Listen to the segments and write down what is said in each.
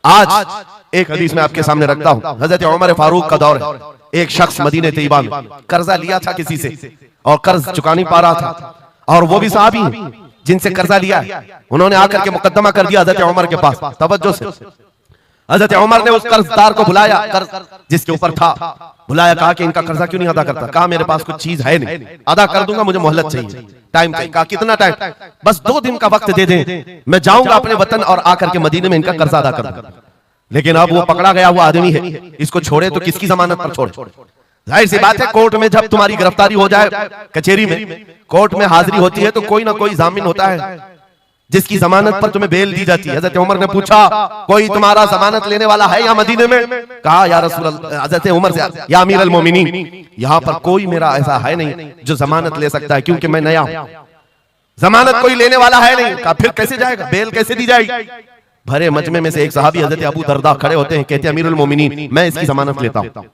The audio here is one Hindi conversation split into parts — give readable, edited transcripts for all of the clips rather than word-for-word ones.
आज एक हदीस में आपके सामने रखता हूं। हजरत उमर फारूक का दौर है। एक शख्स मदीने तैयबा में कर्जा लिया था किसी से और कर्ज चुका नहीं पा रहा था, और वो भी सहाबी हैं जिनसे कर्जा लिया है। उन्होंने आकर के मुकदमा कर दिया हजरत उमर के पास। तवज्जो से, हजरत उमर ने उस कर्जदार को बुलाया, कर्ज जिसके ऊपर था बुलाया, कहा कि इनका कर्जा क्यों नहीं अदा करता? कहा मेरे पास कुछ चीज है नहीं, अदा कर दूंगा, मुझे मोहलत चाहिए, टाइम चाहिए। कहा कितना टाइम? बस 2 दिन का वक्त दे दें, मैं जाऊंगा अपने वतन और आकर के मदीने में इनका कर्जा अदा कर दूंगा। लेकिन अब वो पकड़ा गया हुआ आदमी है, इसको छोड़े तो किसकी जमानत पर छोड़े? जाहिर सी बात है, कोर्ट में जब तुम्हारी गिरफ्तारी हो जाए, कचहरी में कोर्ट में हाजिरी होती है, तो कोई ना कोई जामिन होता है जिसकी जमानत पर तुम्हें बेल दी जाती है। हजरत उमर ने पूछा, कोई तुम्हारा जमानत लेने वाला है या मदीने में? कहा या रसूल अल्लाह, हजरत उमर से, या अमीर अल मोमिनीन, यहाँ पर कोई मेरा ऐसा है नहीं जो जमानत ले सकता है, क्योंकि मैं नया हूं, जमानत कोई लेने वाला है नहीं। कहा फिर कैसे जाएगा, बेल कैसे दी जाएगी? भरे मजमे में से एक सहाबी हजरत अबू दरदा खड़े होते हैं, कहते हैं अमीरुल मोमिनीन, मैं इसकी जमानत लेता हूं,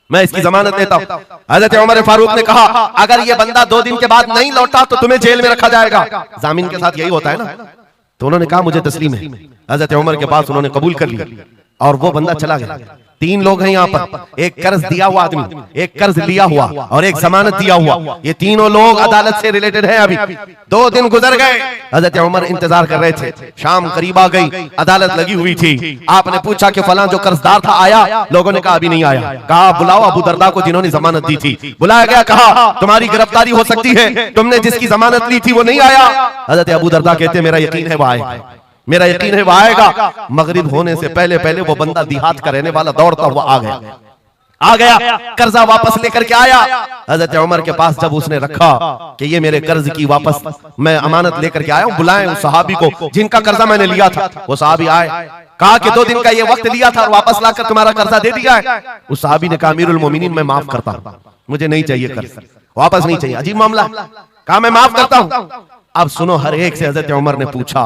मैं इसकी जमानत लेता हूं। हजरत उमर फारूक ने कहा, अगर ये बंदा 2 दिन के बाद नहीं लौटा तो तुम्हें जेल में रखा जाएगा। जामीन के साथ यही होता है ना। तो उन्होंने कहा मुझे तस्लीम है। हजरत उमर के पास उन्होंने कबूल कर लिया और वो बंदा चला गया। 3 लोग हैं यहाँ पर, एक कर्ज दिया हुआ आदमी, एक कर्ज लिया हुआ और एक जमानत दिया हुआ। ये तीनों लोग अदालत से रिलेटेड हैं। अभी 2 दिन गुजर गए, हजरत उमर इंतजार कर रहे थे। शाम करीब आ गई, अदालत लगी हुई थी। आपने पूछा कि फलां जो कर्जदार था आया? लोगों ने कहा अभी नहीं आया। कहा बुलाओ अबू दरदा को जिन्होंने जमानत दी थी। बुलाया गया, कहा तुम्हारी गिरफ्तारी हो सकती है, तुमने जिसकी जमानत ली थी वो नहीं आया। हजरत अबू दरदा कहते मेरा यकीन है वो आएगा, मेरा यकीन है वो आएगा। मगरिब होने से पहले पहले वो बंदा देहात का रहने वाला दौड़ता हुआ आ गया, कर्जा वापस लेकर के आया। हजरत उमर के पास जब उसने रखा कि ये मेरे कर्ज की वापस मैं अमानत लेकर के आया हूं, बुलाएं उस सहाबी को जिनका कर्जा मैंने लिया था। वो सहाबी आए, कहा कि 2 दिन का ये वक्त लिया था और वापस लाकर तुम्हारा कर्जा दे दिया है। उस सहाबी ने कहा अमीरुल मोमिनीन, मैं माफ करता हूं, मुझे नहीं चाहिए कर्ज, वापस नहीं चाहिए। अजीब मामला। कहा मैं माफ करता हूं। अब सुनो, हर एक से हजरत उमर ने पूछा,